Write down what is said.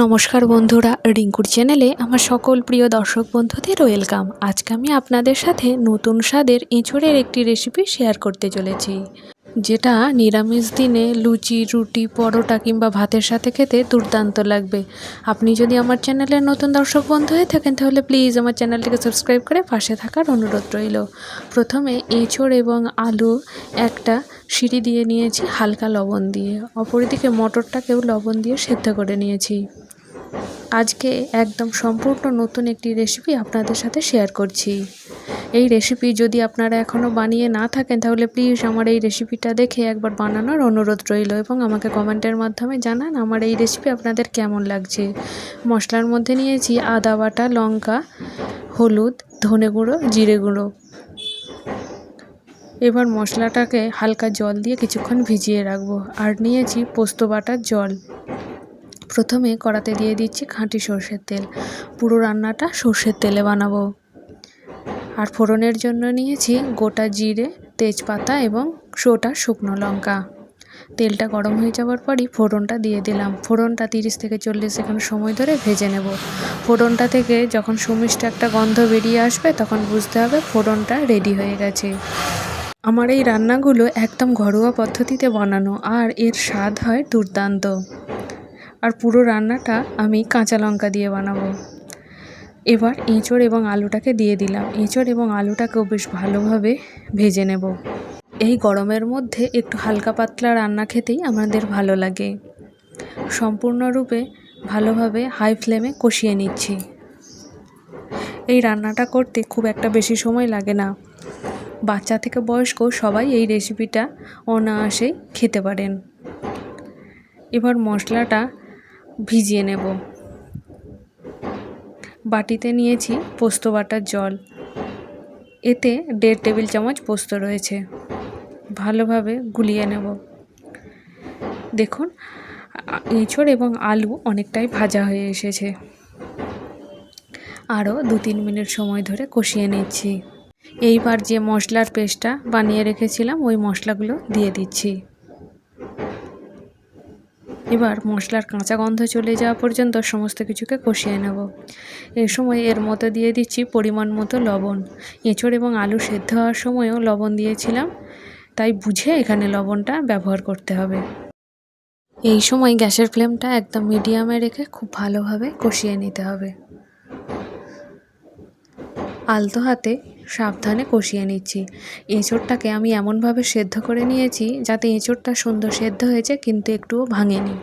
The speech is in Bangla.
নমস্কার বন্ধুরা, রিঙ্কুর চ্যানেলে আমার সকল প্রিয় দর্শক বন্ধুদের ওয়েলকাম। আজকে আমি আপনাদের সাথে নতুন স্বাদের এঁচোড়ের একটি রেসিপি শেয়ার করতে চলেছি, যেটা নিরামিষ দিনে লুচি, রুটি, পরোটা কিংবা ভাতের সাথে খেতে দুর্দান্ত লাগবে। আপনি যদি আমার চ্যানেলের নতুন দর্শক বন্ধু হয়ে থাকেন তাহলে প্লিজ আমার চ্যানেলটিকে সাবস্ক্রাইব করে পাশে থাকার অনুরোধ রইল। প্রথমে এঁচোড় এবং আলু একটা সিটি দিয়ে নিয়েছি হালকা লবণ দিয়ে, অপরদিকে মটরটাকেও লবণ দিয়ে সেদ্ধ করে নিয়েছি। আজকে একদম সম্পূর্ণ নতুন একটি রেসিপি আপনাদের সাথে শেয়ার করছি। এই রেসিপি যদি আপনারা এখনও বানিয়ে না থাকেন তাহলে প্লিজ আমার এই রেসিপিটা দেখে একবার বানানোর অনুরোধ রইল এবং আমাকে কমেন্টের মাধ্যমে জানান আমার এই রেসিপি আপনাদের কেমন লাগছে। মশলার মধ্যে নিয়েছি আদা বাটা, লঙ্কা, হলুদ, ধনে গুঁড়ো, জিরে গুঁড়ো। এবার মশলাটাকে হালকা জল দিয়ে কিছুক্ষণ ভিজিয়ে রাখবো। আর নিয়েছি পোস্ত বাটার জল। প্রথমে কড়াতে দিয়ে দিচ্ছি খাঁটি সর্ষের তেল। পুরো রান্নাটা সর্ষের তেলে বানাবো। আর ফোড়নের জন্য নিয়েছি গোটা জিরে, তেজপাতা এবং গোটা শুকনো লঙ্কা। তেলটা গরম হয়ে যাওয়ার পরই ফোড়নটা দিয়ে দিলাম। ফোড়নটা 30 থেকে 40 সেকেন্ড সময় ধরে ভেজে নেব। ফোড়নটা থেকে যখন সুমিষ্ট একটা গন্ধ বেরিয়ে আসবে তখন বুঝতে হবে ফোড়নটা রেডি হয়ে গেছে। আমার এই রান্নাগুলো একদম ঘরোয়া পদ্ধতিতে বানানো, আর এর স্বাদ হয় দুর্দান্ত। আর পুরো রান্নাটা আমি কাঁচা লঙ্কা দিয়ে বানাবো। এবার এঁচোড় এবং আলুটাকে দিয়ে দিলাম। এঁচোড় এবং আলুটাকেও বেশ ভালোভাবে ভেজে নেব। এই গরমের মধ্যে একটু হালকা পাতলা রান্না খেতেই আমাদের ভালো লাগে। সম্পূর্ণরূপে ভালোভাবে হাই ফ্লেমে কষিয়ে নিচ্ছি। এই রান্নাটা করতে খুব একটা বেশি সময় লাগে না। বাচ্চা থেকে বয়স্ক সবাই এই রেসিপিটা অনায়াসেই খেতে পারেন। এবার মশলাটা ভিজিয়ে নেব। বাটিতে নিয়েছি পোস্ত বাটার জল। এতে 1.5 টেবিল চামচ পোস্ত রয়েছে। ভালোভাবে গুলিয়ে নেব। দেখুন এঁচোড় এবং আলু অনেকটাই ভাজা হয়ে এসেছে। আরও 2-3 মিনিট সময় ধরে কষিয়ে নিচ্ছি। এইবার যে মশলার পেস্টটা বানিয়ে রেখেছিলাম ওই মশলাগুলো দিয়ে দিচ্ছি। এবার মশলার কাঁচা গন্ধ চলে যাওয়া পর্যন্ত সমস্ত কিছুকে কষিয়ে নেব। এই সময় এর মধ্যে দিয়ে দিচ্ছি পরিমাণ মতো লবণ। এঁচোড় এবং আলু সেদ্ধ হওয়ার সময়ও লবণ দিয়েছিলাম, তাই বুঝে এখানে লবণটা ব্যবহার করতে হবে। এই সময় গ্যাসের ফ্লেমটা একদম মিডিয়ামে রেখে খুব ভালোভাবে কষিয়ে নিতে হবে। আলতো হাতে সাবধানে কষিয়ে নিচ্ছি। এঁচোড়টাকে আমি এমনভাবে সেদ্ধ করে নিয়েছি যাতে এঁচোড়টা সুন্দর সেদ্ধ হয়েছে কিন্তু একটুও ভাঙেনি।